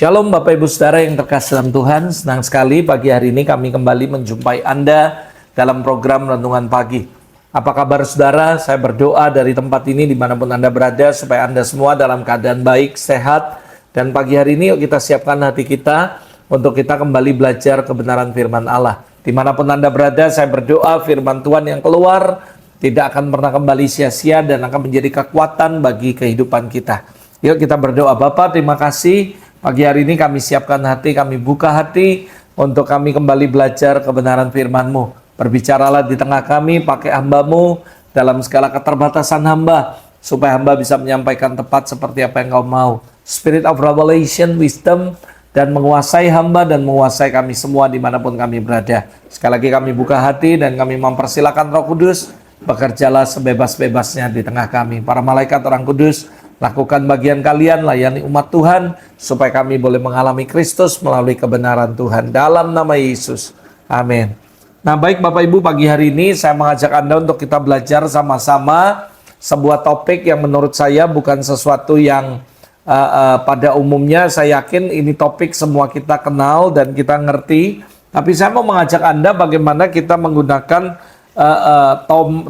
Shalom Bapak Ibu Saudara yang terkasih dalam Tuhan. Senang sekali pagi hari ini kami kembali menjumpai Anda dalam program Renungan Pagi. Apa kabar saudara? Saya berdoa dari tempat ini dimanapun Anda berada supaya Anda semua dalam keadaan baik, sehat. Dan pagi hari ini yuk kita siapkan hati kita untuk kita kembali belajar kebenaran firman Allah. Dimanapun Anda berada, saya berdoa firman Tuhan yang keluar tidak akan pernah kembali sia-sia dan akan menjadi kekuatan bagi kehidupan kita. Yuk kita berdoa. Bapa, terima kasih. Pagi hari ini kami siapkan hati, kami buka hati untuk kami kembali belajar kebenaran firman-Mu. Berbicaralah di tengah kami, pakai hamba-Mu dalam segala keterbatasan hamba, supaya hamba bisa menyampaikan tepat seperti apa yang Kau mau. Spirit of revelation, wisdom, dan menguasai hamba dan menguasai kami semua dimanapun kami berada. Sekali lagi kami buka hati dan kami mempersilakan Roh Kudus, bekerjalah sebebas-bebasnya di tengah kami. Para malaikat orang kudus, lakukan bagian kalian, layani umat Tuhan, supaya kami boleh mengalami Kristus melalui kebenaran Tuhan. Dalam nama Yesus. Amin. Nah baik Bapak Ibu, pagi hari ini saya mengajak Anda untuk kita belajar sama-sama sebuah topik yang menurut saya bukan sesuatu yang pada umumnya saya yakin ini topik semua kita kenal dan kita ngerti. Tapi saya mau mengajak Anda bagaimana kita menggunakan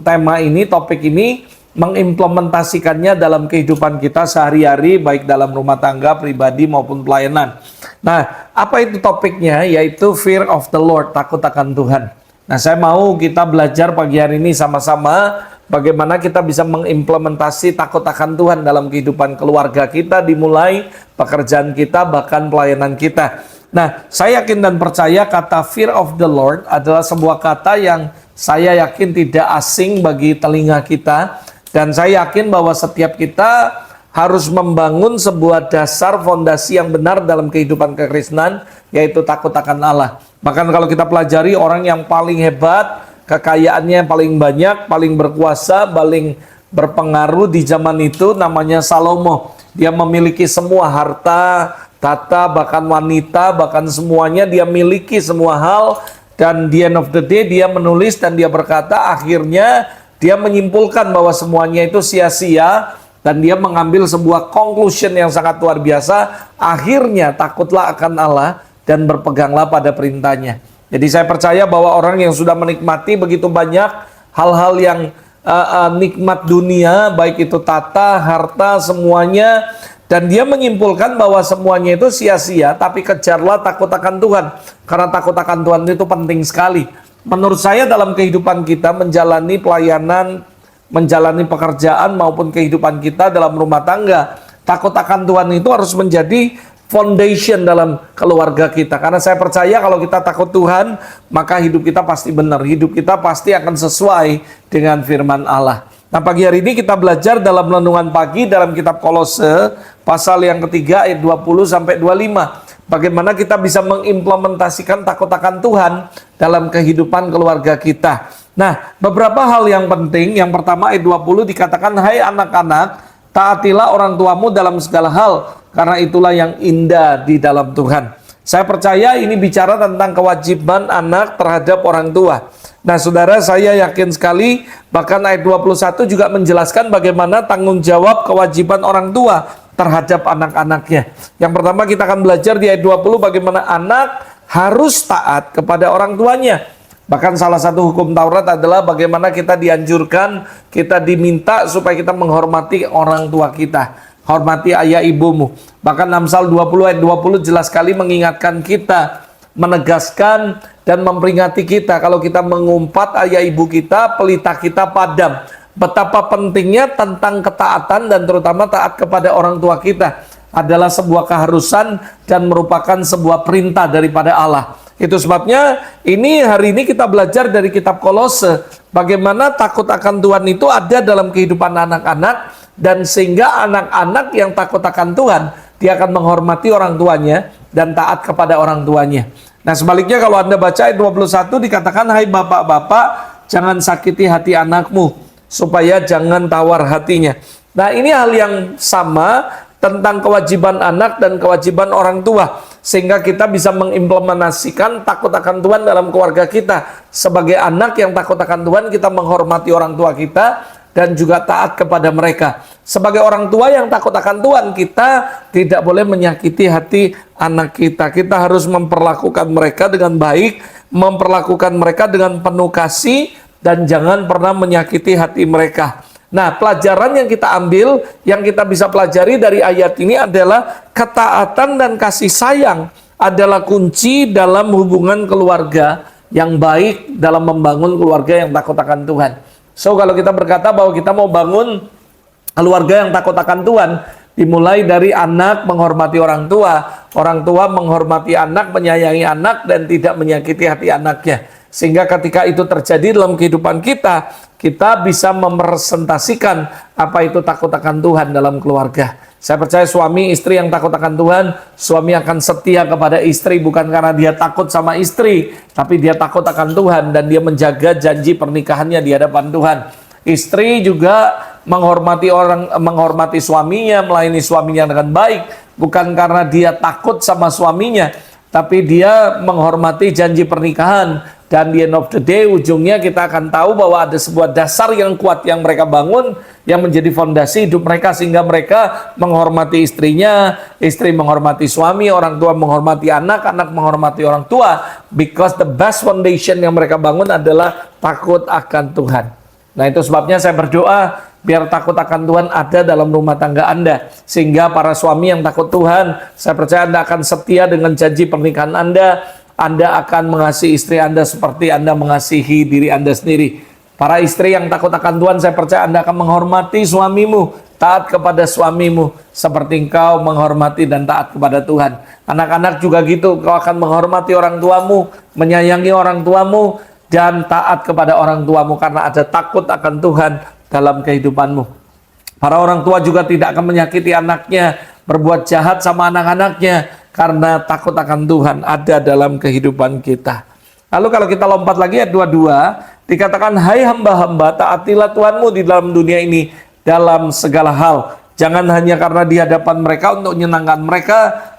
tema ini, topik ini, mengimplementasikannya dalam kehidupan kita sehari-hari, baik dalam rumah tangga, pribadi maupun pelayanan. Nah, apa itu topiknya? Yaitu fear of the Lord, takut akan Tuhan. Nah, saya mau kita belajar pagi hari ini sama-sama bagaimana kita bisa mengimplementasi takut akan Tuhan dalam kehidupan keluarga kita, dimulai pekerjaan kita, bahkan pelayanan kita. Nah, saya yakin dan percaya kata fear of the Lord adalah sebuah kata yang saya yakin tidak asing bagi telinga kita. Dan saya yakin bahwa setiap kita harus membangun sebuah dasar fondasi yang benar dalam kehidupan kekristenan, yaitu takut akan Allah. Bahkan kalau kita pelajari orang yang paling hebat, kekayaannya yang paling banyak, paling berkuasa, paling berpengaruh di zaman itu namanya Salomo. Dia memiliki semua harta, tata, bahkan wanita, bahkan semuanya dia miliki semua hal. Dan di end of the day dia menulis dan dia berkata akhirnya dia menyimpulkan bahwa semuanya itu sia-sia dan dia mengambil sebuah conclusion yang sangat luar biasa. Akhirnya takutlah akan Allah dan berpeganglah pada perintahnya. Jadi saya percaya bahwa orang yang sudah menikmati begitu banyak hal-hal yang nikmat dunia, baik itu tata, harta, semuanya, dan dia menyimpulkan bahwa semuanya itu sia-sia, tapi kejarlah takut akan Tuhan. Karena takut akan Tuhan itu penting sekali. Menurut saya dalam kehidupan kita menjalani pelayanan, menjalani pekerjaan maupun kehidupan kita dalam rumah tangga, takut akan Tuhan itu harus menjadi foundation dalam keluarga kita. Karena saya percaya kalau kita takut Tuhan, maka hidup kita pasti benar. Hidup kita pasti akan sesuai dengan firman Allah. Nah pagi hari ini kita belajar dalam renungan pagi dalam kitab Kolose pasal yang ketiga ayat 20 sampai 25. Bagaimana kita bisa mengimplementasikan takut akan Tuhan dalam kehidupan keluarga kita. Nah, beberapa hal yang penting. Yang pertama ayat 20 dikatakan, hai anak-anak, taatilah orang tuamu dalam segala hal, karena itulah yang indah di dalam Tuhan. Saya percaya ini bicara tentang kewajiban anak terhadap orang tua. Nah, saudara, saya yakin sekali, bahkan ayat 21 juga menjelaskan bagaimana tanggung jawab kewajiban orang tua terhadap anak-anaknya. Yang pertama kita akan belajar di ayat 20 bagaimana anak harus taat kepada orang tuanya. Bahkan salah satu hukum Taurat adalah bagaimana kita dianjurkan, kita diminta supaya kita menghormati orang tua kita. Hormati ayah ibumu. Bahkan Amsal 20 ayat 20 jelas sekali mengingatkan kita, menegaskan dan memperingati kita kalau kita mengumpat ayah ibu kita, pelita kita padam. Betapa pentingnya tentang ketaatan dan terutama taat kepada orang tua kita adalah sebuah keharusan dan merupakan sebuah perintah daripada Allah. Itu sebabnya hari ini kita belajar dari kitab Kolose bagaimana takut akan Tuhan itu ada dalam kehidupan anak-anak, dan sehingga anak-anak yang takut akan Tuhan dia akan menghormati orang tuanya dan taat kepada orang tuanya. Nah sebaliknya kalau Anda baca ayat 21 dikatakan, hai bapak-bapak, jangan sakiti hati anakmu, supaya jangan tawar hatinya. Nah ini hal yang sama tentang kewajiban anak dan kewajiban orang tua. Sehingga kita bisa mengimplementasikan takut akan Tuhan dalam keluarga kita. Sebagai anak yang takut akan Tuhan, kita menghormati orang tua kita. dan juga taat kepada mereka. Sebagai orang tua yang takut akan Tuhan, kita tidak boleh menyakiti hati anak kita. Kita harus memperlakukan mereka dengan baik, memperlakukan mereka dengan penuh kasih, dan jangan pernah menyakiti hati mereka. Nah, pelajaran yang kita ambil, yang kita bisa pelajari dari ayat ini adalah ketaatan dan kasih sayang adalah kunci dalam hubungan keluarga yang baik, dalam membangun keluarga yang takut akan Tuhan. So, kalau kita berkata bahwa kita mau bangun keluarga yang takut akan Tuhan, dimulai dari anak menghormati orang tua menghormati anak, menyayangi anak, dan tidak menyakiti hati anaknya. Sehingga ketika itu terjadi dalam kehidupan kita, kita bisa merepresentasikan apa itu takut akan Tuhan dalam keluarga. Saya percaya suami istri yang takut akan Tuhan, suami akan setia kepada istri bukan karena dia takut sama istri, tapi dia takut akan Tuhan dan dia menjaga janji pernikahannya di hadapan Tuhan. Istri juga menghormati suaminya, melayani suaminya dengan baik, bukan karena dia takut sama suaminya, tapi dia menghormati janji pernikahan. Dan di end of the day, ujungnya kita akan tahu bahwa ada sebuah dasar yang kuat yang mereka bangun, yang menjadi fondasi hidup mereka, sehingga mereka menghormati istrinya, istri menghormati suami, orang tua menghormati anak, anak menghormati orang tua. Because the best foundation yang mereka bangun adalah takut akan Tuhan. Nah, itu sebabnya saya berdoa, biar takut akan Tuhan ada dalam rumah tangga Anda. Sehingga para suami yang takut Tuhan, saya percaya Anda akan setia dengan janji pernikahan Anda. Anda akan mengasihi istri Anda seperti Anda mengasihi diri Anda sendiri. Para istri yang takut akan Tuhan, saya percaya Anda akan menghormati suamimu, taat kepada suamimu, seperti engkau menghormati dan taat kepada Tuhan. Anak-anak juga gitu, kau akan menghormati orang tuamu, menyayangi orang tuamu, dan taat kepada orang tuamu karena ada takut akan Tuhan dalam kehidupanmu. Para orang tua juga tidak akan menyakiti anaknya, berbuat jahat sama anak-anaknya, karena takut akan Tuhan ada dalam kehidupan kita. Lalu kalau kita lompat lagi ayat 22, dikatakan, hai hamba-hamba, taatilah Tuhanmu di dalam dunia ini dalam segala hal. Jangan hanya karena di hadapan mereka untuk menyenangkan mereka,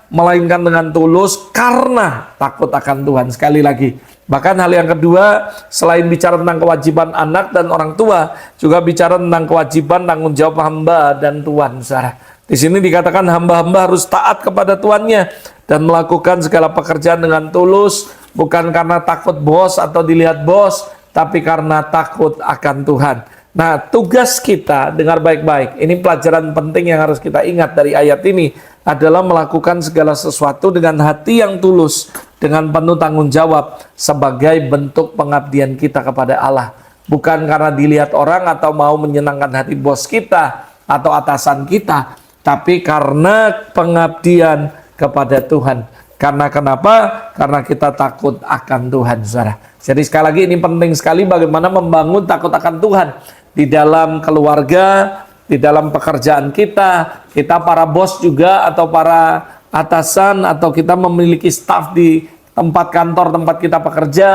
melainkan dengan tulus karena takut akan Tuhan. Sekali lagi, bahkan hal yang kedua, selain bicara tentang kewajiban anak dan orang tua, juga bicara tentang kewajiban tanggung jawab hamba dan Tuhan, saudara. Di sini dikatakan hamba-hamba harus taat kepada tuannya dan melakukan segala pekerjaan dengan tulus, bukan karena takut bos atau dilihat bos, tapi karena takut akan Tuhan. Nah, tugas kita, dengar baik-baik, ini pelajaran penting yang harus kita ingat dari ayat ini, adalah melakukan segala sesuatu dengan hati yang tulus, dengan penuh tanggung jawab, sebagai bentuk pengabdian kita kepada Allah. Bukan karena dilihat orang atau mau menyenangkan hati bos kita atau atasan kita, tapi karena pengabdian kepada Tuhan. Karena kenapa? Karena kita takut akan Tuhan, saudara. Jadi sekali lagi ini penting sekali bagaimana membangun takut akan Tuhan di dalam keluarga, di dalam pekerjaan kita. Kita para bos juga atau para atasan, atau kita memiliki staf di tempat kantor tempat kita bekerja,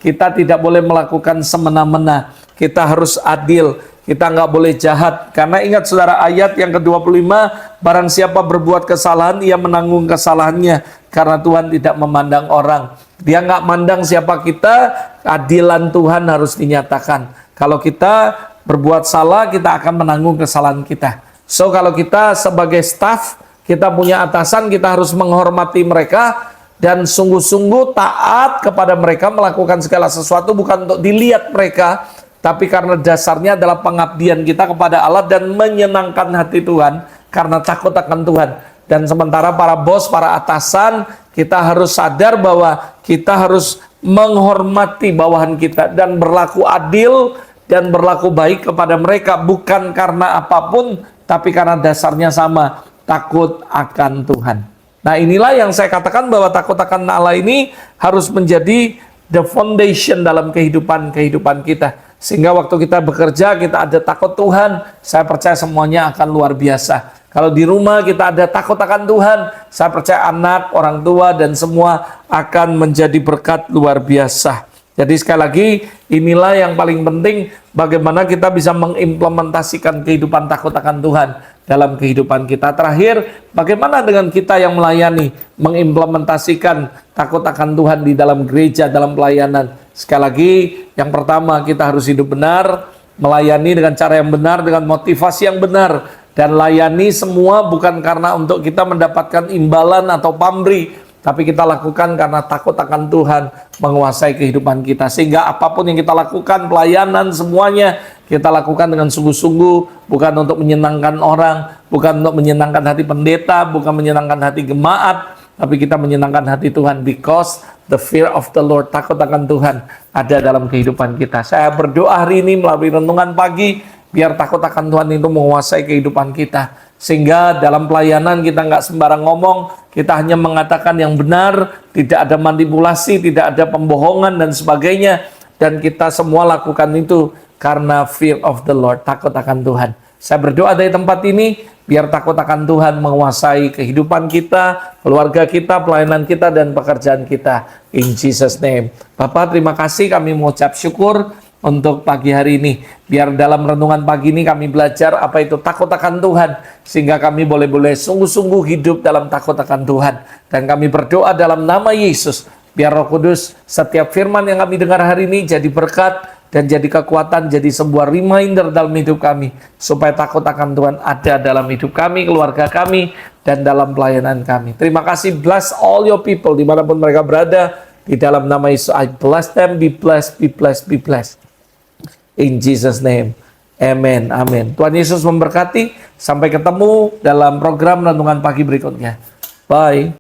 kita tidak boleh melakukan semena-mena. Kita harus adil. Kita nggak boleh jahat. Karena ingat saudara, ayat yang ke-25, barang siapa berbuat kesalahan, ia menanggung kesalahannya. Karena Tuhan tidak memandang orang. Dia nggak mandang siapa kita, keadilan Tuhan harus dinyatakan. Kalau kita berbuat salah, kita akan menanggung kesalahan kita. So, kalau kita sebagai staff, kita punya atasan, kita harus menghormati mereka, dan sungguh-sungguh taat kepada mereka, melakukan segala sesuatu bukan untuk dilihat mereka, tapi karena dasarnya adalah pengabdian kita kepada Allah dan menyenangkan hati Tuhan karena takut akan Tuhan. Dan sementara para bos, para atasan, kita harus sadar bahwa kita harus menghormati bawahan kita dan berlaku adil dan berlaku baik kepada mereka, bukan karena apapun, tapi karena dasarnya sama, takut akan Tuhan. Nah, inilah yang saya katakan bahwa takut akan Allah ini harus menjadi the foundation dalam kehidupan kita. Sehingga waktu kita bekerja, kita ada takut Tuhan, saya percaya semuanya akan luar biasa. Kalau di rumah kita ada takut akan Tuhan, saya percaya anak, orang tua, dan semua akan menjadi berkat luar biasa. Jadi sekali lagi, inilah yang paling penting, bagaimana kita bisa mengimplementasikan kehidupan takut akan Tuhan dalam kehidupan kita. Terakhir, bagaimana dengan kita yang melayani, mengimplementasikan takut akan Tuhan di dalam gereja, dalam pelayanan. Sekali lagi, yang pertama kita harus hidup benar, melayani dengan cara yang benar, dengan motivasi yang benar, dan layani semua bukan karena untuk kita mendapatkan imbalan atau pamrih, tapi kita lakukan karena takut akan Tuhan menguasai kehidupan kita. Sehingga apapun yang kita lakukan, pelayanan semuanya kita lakukan dengan sungguh-sungguh, bukan untuk menyenangkan orang, bukan untuk menyenangkan hati pendeta, bukan menyenangkan hati jemaat, tapi kita menyenangkan hati Tuhan, because the fear of the Lord, takut akan Tuhan ada dalam kehidupan kita. Saya berdoa hari ini melalui renungan pagi, biar takut akan Tuhan itu menguasai kehidupan kita. Sehingga dalam pelayanan kita nggak sembarang ngomong, kita hanya mengatakan yang benar, tidak ada manipulasi, tidak ada pembohongan dan sebagainya. Dan kita semua lakukan itu karena fear of the Lord, takut akan Tuhan. Saya berdoa dari tempat ini, biar takut akan Tuhan menguasai kehidupan kita, keluarga kita, pelayanan kita, dan pekerjaan kita. In Jesus' name. Bapak, terima kasih, kami mengucap syukur untuk pagi hari ini. Biar dalam renungan pagi ini kami belajar apa itu takut akan Tuhan, sehingga kami boleh-boleh sungguh-sungguh hidup dalam takut akan Tuhan. Dan kami berdoa dalam nama Yesus, biar Roh Kudus setiap firman yang kami dengar hari ini jadi berkat, dan jadi kekuatan, jadi sebuah reminder dalam hidup kami, supaya takut akan Tuhan ada dalam hidup kami, keluarga kami, dan dalam pelayanan kami. Terima kasih, bless all your people, dimanapun mereka berada, di dalam nama Yesus, I bless them, be blessed, be blessed, be blessed. In Jesus' name, amen, amen. Tuhan Yesus memberkati, sampai ketemu dalam program Renungan Pagi berikutnya. Bye.